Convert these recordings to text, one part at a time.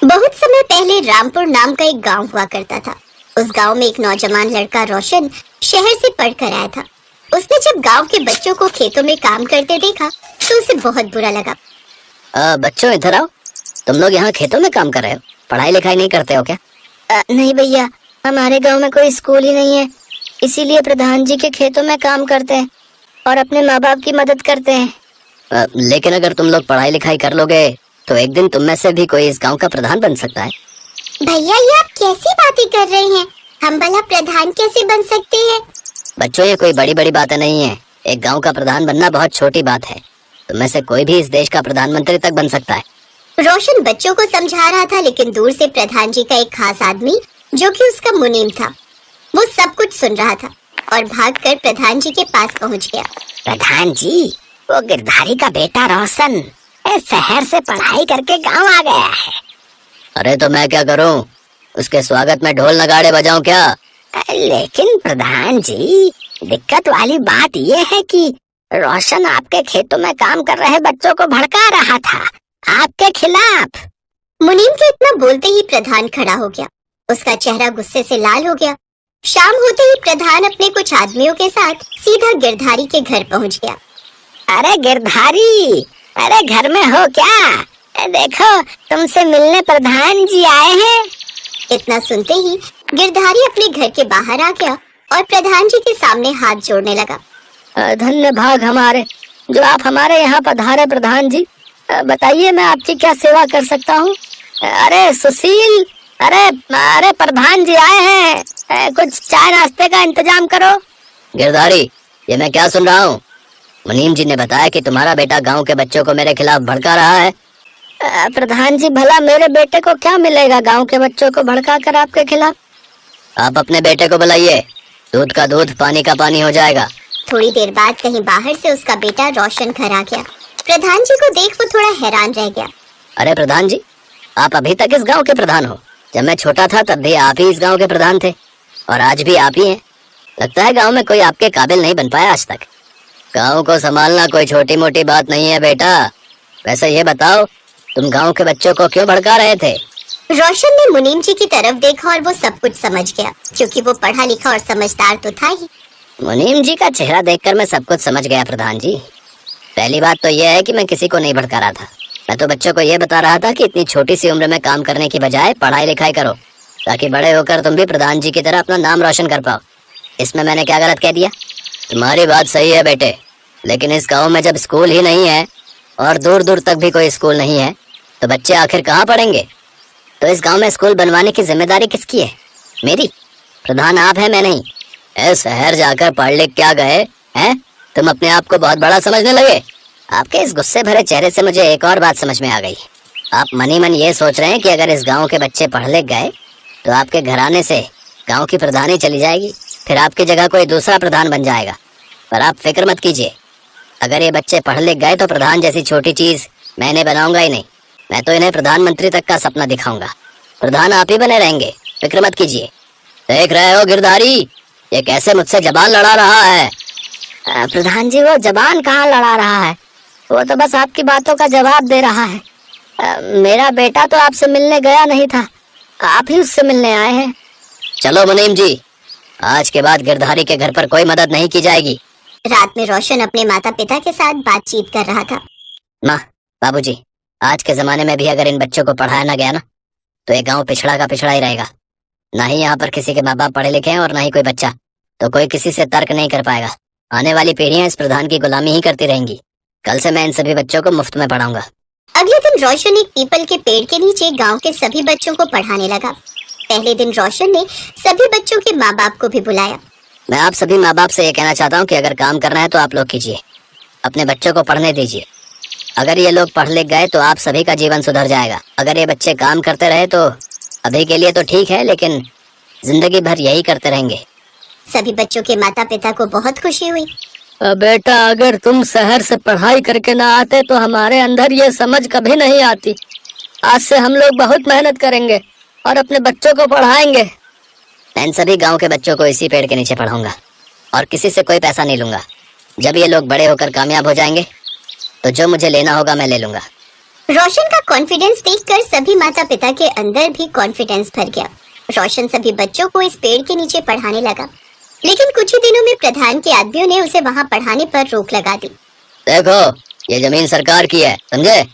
बहुत समय पहले रामपुर नाम का एक गांव हुआ करता था। उस गांव में एक नौजवान लड़का रोशन शहर से पढ़कर आया था। उसने जब गांव के बच्चों को खेतों में काम करते देखा तो उसे बहुत बुरा लगा। बच्चों इधर आओ, तुम लोग यहाँ खेतों में काम कर रहे हो, पढ़ाई लिखाई नहीं करते हो क्या? नहीं भैया, हमारे गांव में कोई स्कूल ही नहीं है, इसीलिए प्रधान जी के खेतों में काम करते हैं और अपने माँ बाप की मदद करते हैं। लेकिन अगर तुम लोग पढ़ाई लिखाई कर लोगे तो एक दिन तुम में से भी कोई इस गांव का प्रधान बन सकता है। भैया, ये आप कैसी बातें कर रहे हैं? हम भला प्रधान कैसे बन सकते हैं? बच्चों, ये कोई बड़ी बड़ी बातें नहीं है। एक गांव का प्रधान बनना बहुत छोटी बात है। तुम में से कोई भी इस देश का प्रधानमंत्री तक बन सकता है। रोशन बच्चों को समझा रहा था, लेकिन दूर से प्रधान जी का एक खास आदमी जो कि उसका मुनीम था, वो सब कुछ सुन रहा था और भागकर प्रधान जी के पास पहुंच गया। प्रधान जी, वो गिरधारी का बेटा रोशन शहर से पढ़ाई करके गांव आ गया है। अरे तो मैं क्या करूं? उसके स्वागत में ढोल नगाड़े बजाऊं क्या? लेकिन प्रधान जी, दिक्कत वाली बात ये है कि रोशन आपके खेतों में काम कर रहे बच्चों को भड़का रहा था आपके खिलाफ। मुनीम के इतना बोलते ही प्रधान खड़ा हो गया। उसका चेहरा गुस्से से लाल हो गया। शाम होते ही प्रधान अपने कुछ आदमियों के साथ सीधा गिरधारी के घर पहुंच गया। अरे गिरधारी, अरे घर में हो क्या? देखो, तुमसे मिलने प्रधान जी आए हैं। इतना सुनते ही गिरधारी अपने घर के बाहर आ गया और प्रधान जी के सामने हाथ जोड़ने लगा। धन्य भाग हमारे जो आप हमारे यहाँ पधारे प्रधान जी। बताइए, मैं आपकी क्या सेवा कर सकता हूँ? अरे सुशील, अरे प्रधान जी आए हैं, कुछ चाय नाश्ते का इंतजाम करो। गिरधारी, ये मैं क्या सुन रहा हूँ? मुनीम जी ने बताया कि तुम्हारा बेटा गांव के बच्चों को मेरे खिलाफ भड़का रहा है। प्रधान जी, भला मेरे बेटे को क्या मिलेगा गांव के बच्चों को भड़का कर आपके खिलाफ? आप अपने बेटे को बुलाइए, दूध का दूध पानी का पानी हो जाएगा। थोड़ी देर बाद कहीं बाहर से उसका बेटा रोशन घर आ गया। प्रधान जी को देख वो थोड़ा हैरान रह गया। अरे प्रधान जी, आप अभी तक इस गांव के प्रधान हो। जब मैं छोटा था तब भी आप ही इस गांव के प्रधान थे और आज भी आप ही हैं। लगता है गांव में कोई आपके काबिल नहीं बन पाया आज तक। गांव को संभालना कोई छोटी मोटी बात नहीं है बेटा। वैसे ये बताओ, तुम गांव के बच्चों को क्यों भड़का रहे थे? रोशन ने मुनीम जी की तरफ देखा और वो सब कुछ समझ गया, क्योंकि वो पढ़ा लिखा और समझदार तो था ही। मुनीम जी का चेहरा देखकर मैं सब कुछ समझ गया प्रधान जी। पहली बात तो यह है कि मैं किसी को नहीं भड़का रहा था। मैं तो बच्चों को यह बता रहा था कि इतनी छोटी सी उम्र में काम करने की बजाय पढ़ाई लिखाई करो, ताकि बड़े होकर तुम भी प्रधान जी की तरह अपना नाम रोशन कर पाओ। इसमें मैंने क्या गलत कह दिया? तुम्हारी बात सही है बेटे, लेकिन इस गाँव में जब स्कूल ही नहीं है और दूर दूर तक भी कोई स्कूल नहीं है तो बच्चे आखिर कहाँ पढ़ेंगे? तो इस गांव में स्कूल बनवाने की जिम्मेदारी किसकी है? मेरी। प्रधान आप है, मैं नहीं। शहर जाकर पढ़ लिख क्या गए हैं? तुम अपने आप को बहुत बड़ा समझने लगे। आपके इस गुस्से भरे चेहरे से मुझे एक और बात समझ में आ गई। आप मनी मन ये सोच रहे हैं कि अगर इस गांव के बच्चे पढ़ लिख गए तो आपके घराने से गांव की प्रधानी चली जाएगी, फिर आपकी जगह कोई दूसरा प्रधान बन जाएगा। पर आप फिक्र मत कीजिए, अगर ये बच्चे पढ़ लिख गए तो प्रधान जैसी छोटी चीज मैं इन्हें बनाऊंगा ही नहीं। मैं तो इन्हें प्रधानमंत्री तक का सपना दिखाऊंगा। प्रधान आप ही बने रहेंगे, फिक्र मत कीजिए। देख रहे हो गिरधारी, ये कैसे मुझसे जबान लड़ा रहा है? प्रधान जी, वो जबान कहाँ लड़ा रहा है, वो तो बस आपकी बातों का जवाब दे रहा है। मेरा बेटा तो आपसे मिलने गया नहीं था, आप ही उससे मिलने आए हैं। चलो मुनीम जी, आज के बाद गिरधारी के घर पर कोई मदद नहीं की जाएगी। रात में रोशन अपने माता पिता के साथ बातचीत कर रहा था। माँ, बाबूजी, आज के जमाने में भी अगर इन बच्चों को पढ़ाया ना गया ना तो ये गांव पिछड़ा का पिछड़ा ही रहेगा। ना ही यहाँ पर किसी के माँ बाप पढ़े लिखे हैं और ना ही कोई बच्चा, तो कोई किसी से तर्क नहीं कर पाएगा। आने वाली पीढ़ियां इस प्रधान की गुलामी ही करती रहेंगी। कल से मैं इन सभी बच्चों को मुफ्त में पढ़ाऊंगा। अगले दिन रोशन एक पीपल के पेड़ के नीचे गांव के सभी बच्चों को पढ़ाने लगा। पहले दिन रोशन ने सभी बच्चों के माँ बाप को भी बुलाया। मैं आप सभी माँ बाप से ये कहना चाहता हूँ कि अगर काम करना है तो आप लोग कीजिए, अपने बच्चों को पढ़ने दीजिए। अगर ये लोग पढ़ लिख गए तो आप सभी का जीवन सुधर जाएगा। अगर ये बच्चे काम करते रहे तो अभी के लिए तो ठीक है, लेकिन जिंदगी भर यही करते रहेंगे। सभी बच्चों के माता पिता को बहुत खुशी हुई। बेटा, अगर तुम शहर से पढ़ाई करके ना आते तो हमारे अंदर ये समझ कभी नहीं आती। आज से हम लोग बहुत मेहनत करेंगे और अपने बच्चों को पढ़ाएंगे। मैं इन सभी गांव के बच्चों को इसी पेड़ के नीचे पढ़ाऊंगा और किसी से कोई पैसा नहीं लूंगा। जब ये लोग बड़े होकर कामयाब हो जाएंगे तो जो मुझे लेना होगा मैं ले लूंगा। रोशन का कॉन्फिडेंस देखकर सभी माता पिता के अंदर भी कॉन्फिडेंस भर गया। रोशन सभी बच्चों को इस पेड़ के नीचे पढ़ाने लगा, लेकिन कुछ ही दिनों में प्रधान के आदमियों ने उसे वहाँ पढ़ाने पर रोक लगा दी। देखो, ये जमीन सरकार की है, समझे?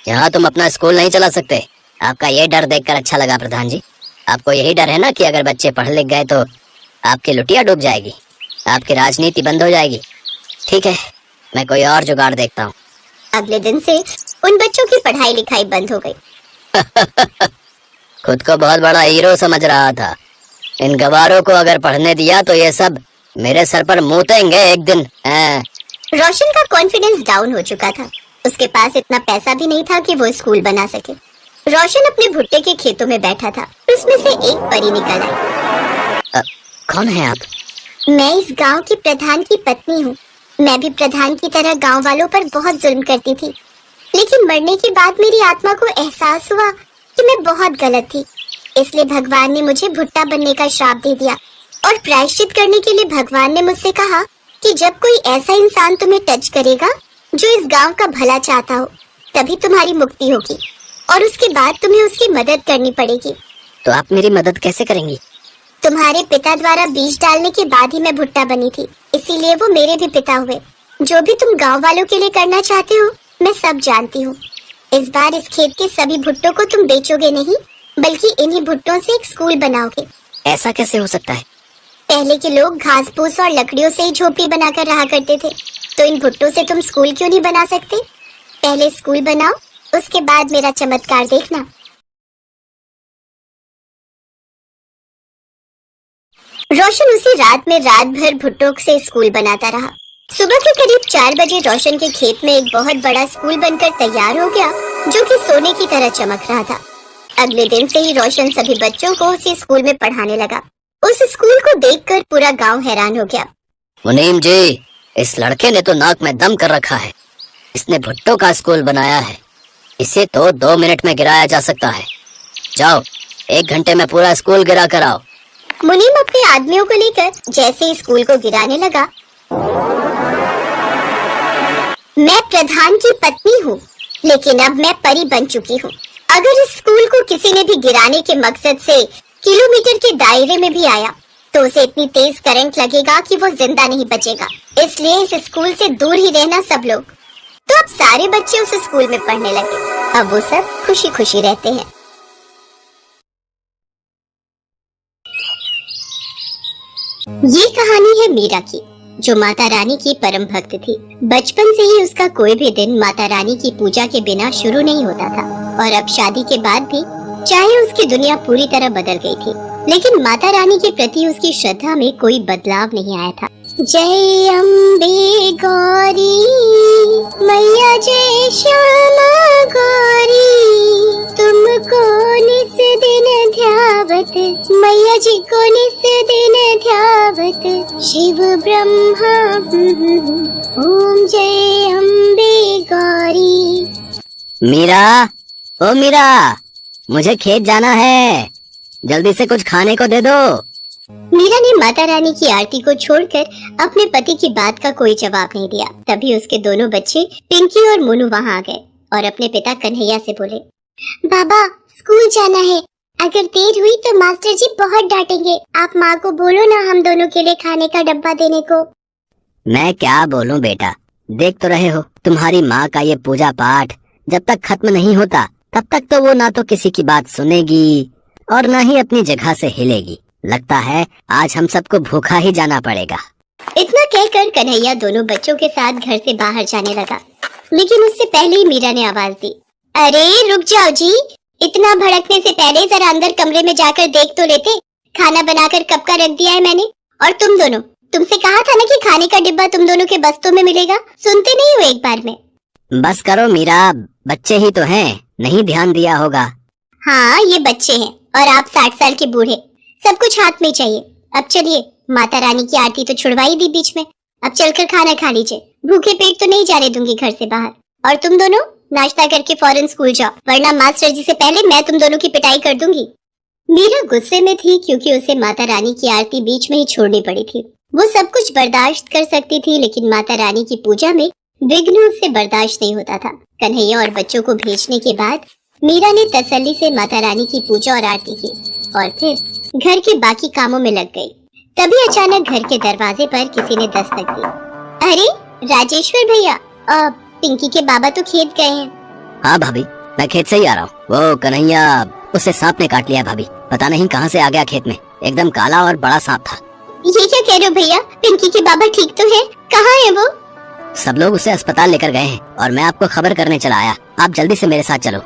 यहाँ तुम अपना स्कूल नहीं चला सकते। आपका ये डर देखकर अच्छा लगा प्रधान जी। आपको यही डर है ना कि अगर बच्चे पढ़ लिख गए तो आपकी लुटिया डूब जाएगी, आपकी राजनीति बंद हो जाएगी। ठीक है, मैं कोई और जुगाड़ देखता हूँ। अगले दिन से उन बच्चों की पढ़ाई लिखाई बंद हो गई। खुद को बहुत बड़ा हीरो समझ रहा था। इन गवारों को अगर पढ़ने दिया तो ये सब मेरे सर पर मूतेंगे एक दिन। रोशन का कॉन्फिडेंस डाउन हो चुका था। उसके पास इतना पैसा भी नहीं था कि वो स्कूल बना सके। रोशन अपने भुट्टे के खेतों में बैठा था, उसमें से एक परी निकल आई। कौन है आप? मैं इस गांव की प्रधान की पत्नी हूँ। मैं भी प्रधान की तरह गांव वालों पर बहुत जुल्म करती थी, लेकिन मरने के बाद मेरी आत्मा को एहसास हुआ कि मैं बहुत गलत थी। इसलिए भगवान ने मुझे भुट्टा बनने का श्राप दे दिया और प्रायश्चित करने के लिए भगवान ने मुझसे कहा कि जब कोई ऐसा इंसान तुम्हें टच करेगा जो इस गांव का भला चाहता हो, तभी तुम्हारी मुक्ति होगी और उसके बाद तुम्हें उसकी मदद करनी पड़ेगी। तो आप मेरी मदद कैसे करेंगी? तुम्हारे पिता द्वारा बीज डालने के बाद ही मैं भुट्टा बनी थी, इसीलिए वो मेरे भी पिता हुए। जो भी तुम गांव वालों के लिए करना चाहते हो मैं सब जानती हूँ। इस बार इस खेत के सभी भुट्टों को तुम बेचोगे नहीं, बल्कि इन्हीं भुट्टों से एक स्कूल बनाओगे। ऐसा कैसे हो सकता है? पहले के लोग घास फूस और लकड़ियों से ही झोपड़ी बनाकर रहा करते थे, तो इन भुट्टों से तुम स्कूल क्यों नहीं बना सकते? पहले स्कूल बनाओ, उसके बाद मेरा चमत्कार देखना। रोशन उसी रात में रात भर भुट्टों से स्कूल बनाता रहा। सुबह के करीब 4 बजे रोशन के खेत में एक बहुत बड़ा स्कूल बनकर तैयार हो गया, जो कि सोने की तरह चमक रहा था। अगले दिन से ही रोशन सभी बच्चों को उसी स्कूल में पढ़ाने लगा। उस स्कूल को देखकर पूरा गांव हैरान हो गया। मुनीम जी, इस लड़के ने तो नाक में दम कर रखा है। इसने भुट्टों का स्कूल बनाया है। इसे तो 2 मिनट में गिराया जा सकता है। जाओ, 1 घंटे में पूरा स्कूल गिरा कर आओ। मुनीम अपने आदमियों को लेकर जैसे ही स्कूल को गिराने लगा। मैं प्रधान की पत्नी हूँ, लेकिन अब मैं परी बन चुकी हूँ। अगर इस स्कूल को किसी ने भी गिराने के मकसद से किलोमीटर के दायरे में भी आया, तो उसे इतनी तेज करंट लगेगा कि वो जिंदा नहीं बचेगा। इसलिए इस स्कूल से दूर ही रहना सब लोग। तो अब सारे बच्चे उस स्कूल में पढ़ने लगे। अब वो सब खुशी खुशी रहते हैं। ये कहानी है मीरा की, जो माता रानी की परम भक्त थी। बचपन से ही उसका कोई भी दिन माता रानी की पूजा के बिना शुरू नहीं होता था, और अब शादी के बाद भी चाहे उसकी दुनिया पूरी तरह बदल गई थी, लेकिन माता रानी के प्रति उसकी श्रद्धा में कोई बदलाव नहीं आया था। जय अम्बे गौरी मैया, जय श्यामा गौरी, तुमको निस दिन ध्यावत, मैया जी को निस दिन ध्यावत, शिव ब्रह्मा ओम जय अम्बे गौरी। मीरा, ओ मीरा, मुझे खेत जाना है। जल्दी से कुछ खाने को दे दो। मीरा ने माता रानी की आरती को छोड़कर अपने पति की बात का कोई जवाब नहीं दिया। तभी उसके दोनों बच्चे पिंकी और मोनू वहाँ आ गए और अपने पिता कन्हैया से बोले, बाबा स्कूल जाना है, अगर देर हुई तो मास्टर जी बहुत डांटेंगे। आप माँ को बोलो ना हम दोनों के लिए खाने का डब्बा देने को। मैं क्या बोलूं बेटा, देख तो रहे हो तुम्हारी माँ का ये पूजा पाठ जब तक खत्म नहीं होता तब तक तो वो ना तो किसी की बात सुनेगी और ना ही अपनी जगह से हिलेगी। लगता है आज हम सबको भूखा ही जाना पड़ेगा। इतना कहकर कन्हैया दोनों बच्चों के साथ घर से बाहर जाने लगा, लेकिन उससे पहले ही मीरा ने आवाज दी, अरे रुक जाओ जी, इतना भड़कने से पहले जरा अंदर कमरे में जाकर देख तो लेते। खाना बनाकर कब का रख दिया है मैंने। और तुम दोनों, तुमसे कहा था ना कि खाने का डिब्बा तुम दोनों के बस्तों में मिलेगा, सुनते नहीं हो एक बार में। बस करो मीरा, बच्चे ही तो हैं, नहीं ध्यान दिया होगा। हाँ ये बच्चे हैं और आप 60 साल के बूढ़े, सब कुछ हाथ में चाहिए। अब चलिए, माता रानी की आरती तो छुड़वाई दी बीच में, अब चलकर खाना खा लीजिए। भूखे पेट तो नहीं जाने दूंगी घर से बाहर। और तुम दोनों नाश्ता करके फौरन स्कूल जाओ, वरना मास्टर जी से पहले मैं तुम दोनों की पिटाई कर दूंगी। मीरा गुस्से में थी क्योंकि उसे माता रानी की आरती बीच में ही छोड़नी पड़ी थी। वो सब कुछ बर्दाश्त कर सकती थी, लेकिन माता रानी की पूजा में विघ्न उससे बर्दाश्त नहीं होता था। कन्हैया और बच्चों को भेजने के बाद मीरा ने तसल्ली से माता रानी की पूजा और आरती की और फिर घर के बाकी कामों में लग गई। तभी अचानक घर के दरवाजे पर किसी ने दस्तक दी। अरे राजेश्वर भैया, पिंकी के बाबा तो खेत गए हैं। हाँ भाभी, मैं खेत से ही आ रहा हूँ। वो कन्हैया, उसे सांप ने काट लिया भाभी। पता नहीं कहाँ से आ गया खेत में, एकदम काला और बड़ा सांप था। ये क्या कह रहे हो भैया? पिंकी के बाबा ठीक तो है? कहाँ है वो? सब लोग उसे अस्पताल लेकर गए हैं और मैं आपको खबर करने चला आया। आप जल्दी से मेरे साथ चलो।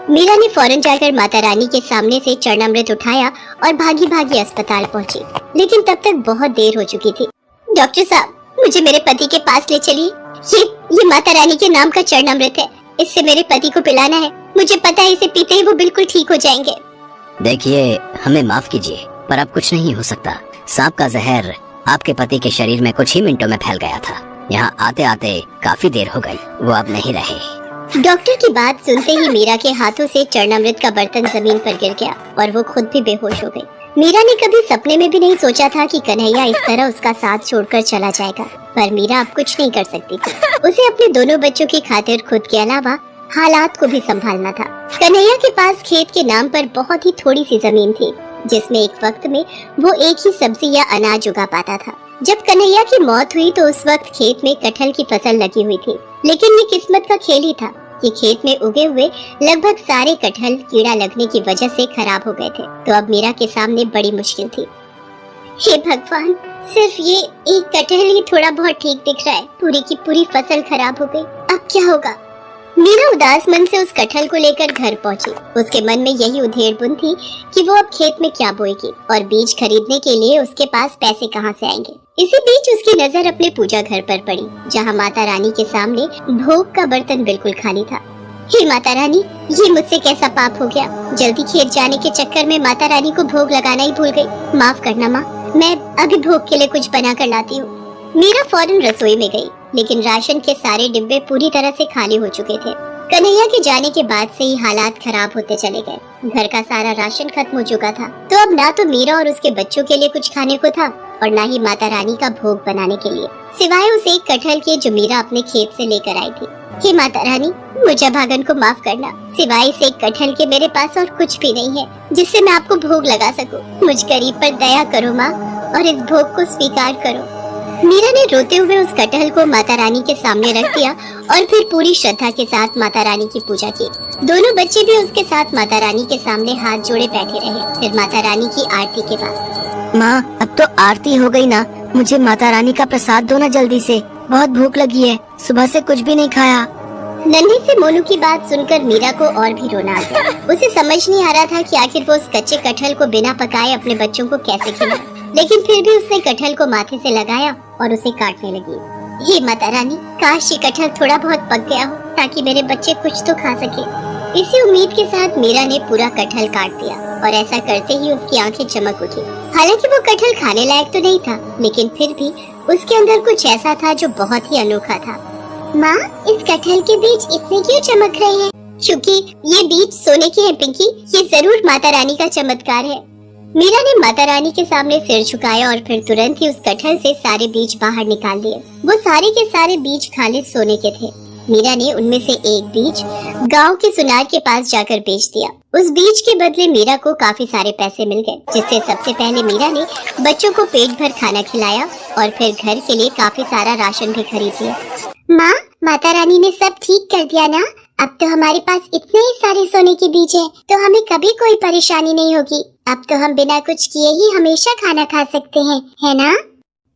मीरा ने फौरन जाकर माता रानी के सामने से चरणामृत उठाया और भागी भागी अस्पताल पहुंची। लेकिन तब तक बहुत देर हो चुकी थी। डॉक्टर साहब, मुझे मेरे पति के पास ले चलिए। ये माता रानी के नाम का चरणामृत है, इससे मेरे पति को पिलाना है। मुझे पता है इसे पीते ही वो बिल्कुल ठीक हो जाएंगे। देखिए, हमें माफ कीजिए, पर अब कुछ नहीं हो सकता। सांप का जहर आपके पति के शरीर में कुछ ही मिनटों में फैल गया था। यहाँ आते आते काफी देर हो गई, वो अब नहीं रहे। डॉक्टर की बात सुनते ही मीरा के हाथों से चरणामृत का बर्तन जमीन पर गिर गया और वो खुद भी बेहोश हो गई। मीरा ने कभी सपने में भी नहीं सोचा था कि कन्हैया इस तरह उसका साथ छोड़कर चला जाएगा, पर मीरा अब कुछ नहीं कर सकती थी। उसे अपने दोनों बच्चों की खातिर खुद के अलावा हालात को भी संभालना था। कन्हैया के पास खेत के नाम पर बहुत ही थोड़ी सी जमीन थी, जिसमें एक वक्त में वो एक ही सब्जी या अनाज उगा पाता था। जब कन्हैया की मौत हुई तो उस वक्त खेत में कटहल की फसल लगी हुई थी, लेकिन ये किस्मत का खेल ही था कि खेत में उगे हुए लगभग सारे कटहल कीड़ा लगने की वजह से खराब हो गए थे। तो अब मीरा के सामने बड़ी मुश्किल थी। हे भगवान, सिर्फ ये एक कटहल ही थोड़ा बहुत ठीक दिख रहा है, पूरी की पूरी फसल खराब हो गई। अब क्या होगा? मीरा उदास मन से उस कटहल को लेकर घर पहुंची। उसके मन में यही उधेड़-बुन थी कि वो अब खेत में क्या बोएगी और बीज खरीदने के लिए उसके पास पैसे कहां से आएंगे। इसी बीच उसकी नजर अपने पूजा घर पर पड़ी, जहां माता रानी के सामने भोग का बर्तन बिल्कुल खाली था। हे माता रानी, ये मुझसे कैसा पाप हो गया? जल्दी खेत जाने के चक्कर में माता रानी को भोग लगाना ही भूल गई। माफ करना माँ, मैं अभी भोग के लिए कुछ बना कर लाती हूँ। मीरा फौरन रसोई में गई, लेकिन राशन के सारे डिब्बे पूरी तरह से खाली हो चुके थे। कन्हैया के जाने के बाद से ही हालात खराब होते चले गए। घर का सारा राशन खत्म हो चुका था, तो अब ना तो मीरा और उसके बच्चों के लिए कुछ खाने को था और ना ही माता रानी का भोग बनाने के लिए, सिवाय उस एक कटहल के जो मीरा अपने खेत से लेकर आई थी। हे माता रानी, मुझे भागन को माफ करना। सिवाय इस एक कटहल के मेरे पास और कुछ भी नहीं है जिससे मैं आपको भोग लगा सकूं। मुझ गरीब पर दया करो माँ और इस भोग को स्वीकार करो। मीरा ने रोते हुए उस कटहल को माता रानी के सामने रख दिया और फिर पूरी श्रद्धा के साथ माता रानी की पूजा की। दोनों बच्चे भी उसके साथ माता रानी के सामने हाथ जोड़े बैठे रहे। फिर माता रानी की आरती के बाद, माँ, अब तो आरती हो गई ना, मुझे माता रानी का प्रसाद दो ना जल्दी से, बहुत भूख लगी है, सुबह से कुछ भी नहीं खाया। नन्ही से मोनू की बात सुनकर मीरा को और भी रोना आ गया। उसे समझ नहीं आ रहा था कि आखिर वो उस कच्चे कटहल को बिना पकाए अपने बच्चों को कैसे खिलाए, लेकिन फिर भी उसने कटहल को माथे से लगाया और उसे काटने लगी। हे माता रानी, काश ये कटहल थोड़ा बहुत पक गया हो ताकि मेरे बच्चे कुछ तो खा सके। इसी उम्मीद के साथ मीरा ने पूरा कटहल काट दिया और ऐसा करते ही उसकी आंखें चमक उठी। हालांकि वो कटहल खाने लायक तो नहीं था, लेकिन फिर भी उसके अंदर कुछ ऐसा था जो बहुत ही अनोखा था। माँ, इस कटहल के बीज इतने क्यों चमक रहे हैं? क्योंकि ये बीज सोने के हैं पिंकी, ये जरूर माता रानी का चमत्कार है। मीरा ने माता रानी के सामने सिर झुकाया और फिर तुरंत ही उस कटहल से सारे बीज बाहर निकाल दिए। वो सारे के सारे बीज खालिद सोने के थे। मीरा ने उनमें से एक बीज गांव के सुनार के पास जाकर बेच दिया। उस बीज के बदले मीरा को काफी सारे पैसे मिल गए, जिससे सबसे पहले मीरा ने बच्चों को पेट भर खाना खिलाया और फिर घर के लिए काफी सारा राशन भी खरीद लिया। माँ, माता रानी ने सब ठीक कर दिया ना? अब तो हमारे पास इतने ही सारे सोने के बीज हैं, तो हमें कभी कोई परेशानी नहीं होगी। अब तो हम बिना कुछ किए ही हमेशा खाना खा सकते हैं, है ना?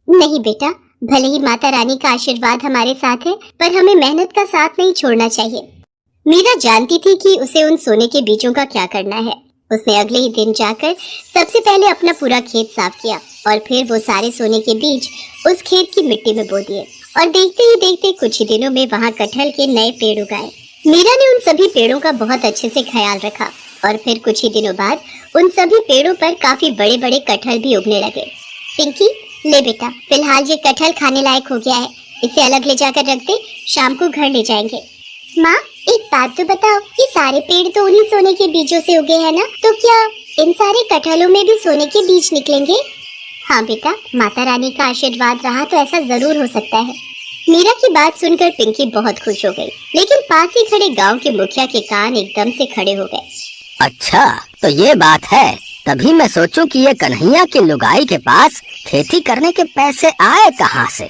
नहीं बेटा, भले ही माता रानी का आशीर्वाद हमारे साथ है, पर हमें मेहनत का साथ नहीं छोड़ना चाहिए। मीरा जानती थी कि उसे उन सोने के बीजों का क्या करना है। उसने अगले ही दिन जाकर सबसे पहले अपना पूरा खेत साफ किया और फिर वो सारे सोने के बीज उस खेत की मिट्टी में बो दिए और देखते ही देखते कुछ ही दिनों में वहाँ कटहल के नए पेड़ उगाए। मीरा ने उन सभी पेड़ों का बहुत अच्छे से ख्याल रखा और फिर कुछ ही दिनों बाद उन सभी पेड़ों पर काफी बड़े बड़े कटहल भी उगने लगे। पिंकी, ले बेटा, फिलहाल ये कटहल खाने लायक हो गया है, इसे अलग ले जाकर रख दे, शाम को घर ले जाएंगे। माँ, एक बात तो बताओ, ये सारे पेड़ तो उन्हीं सोने के बीजों से उगे हैं ना, तो क्या इन सारे कटहलों में भी सोने के बीज निकलेंगे? हाँ बेटा, माता रानी का आशीर्वाद रहा तो ऐसा जरूर हो सकता है। मीरा की बात सुनकर पिंकी बहुत खुश हो गई, लेकिन पास ही खड़े गांव के मुखिया के कान एकदम से खड़े हो गए। अच्छा तो ये बात है, तभी मैं सोचूं कि ये कन्हैया की लुगाई के पास खेती करने के पैसे आए कहाँ से।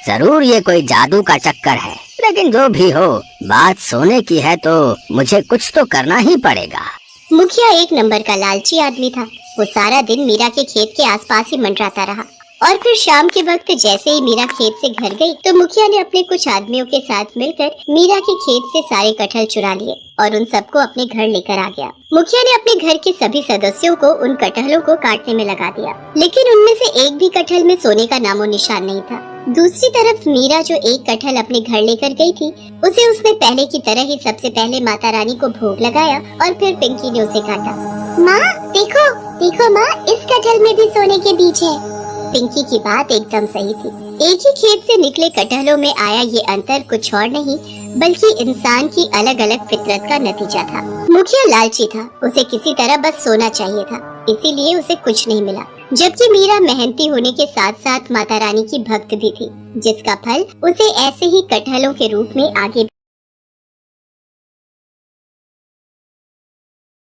जरूर ये कोई जादू का चक्कर है, लेकिन जो भी हो बात सोने की है तो मुझे कुछ तो करना ही पड़ेगा। मुखिया एक नंबर का लालची आदमी था। वो सारा दिन मीरा के खेत के आसपास ही मंडराता रहा और फिर शाम के वक्त जैसे ही मीरा खेत से घर गई तो मुखिया ने अपने कुछ आदमियों के साथ मिलकर मीरा के खेत से सारे कटहल चुरा लिए और उन सबको अपने घर लेकर आ गया। मुखिया ने अपने घर के सभी सदस्यों को उन कटहलों को काटने में लगा दिया, लेकिन उनमें से एक भी कटहल में सोने का नामो निशान नहीं था। दूसरी तरफ मीरा जो एक कटहल अपने घर लेकर गई थी, उसे उसने पहले की तरह ही सबसे पहले माता रानी को भोग लगाया और फिर पिंकी ने उसे काटा। माँ देखो देखो माँ, इस कटहल में भी सोने के बीज है। पिंकी की बात एकदम सही थी। एक ही खेत से निकले कटहलों में आया ये अंतर कुछ और नहीं बल्कि इंसान की अलग अलग फितरत का नतीजा था। मुखिया लालची था, उसे किसी तरह बस सोना चाहिए था, इसीलिए उसे कुछ नहीं मिला। जबकि मीरा मेहनती होने के साथ साथ माता रानी की भक्त भी थी, जिसका फल उसे ऐसे ही कटहलों के रूप में आगे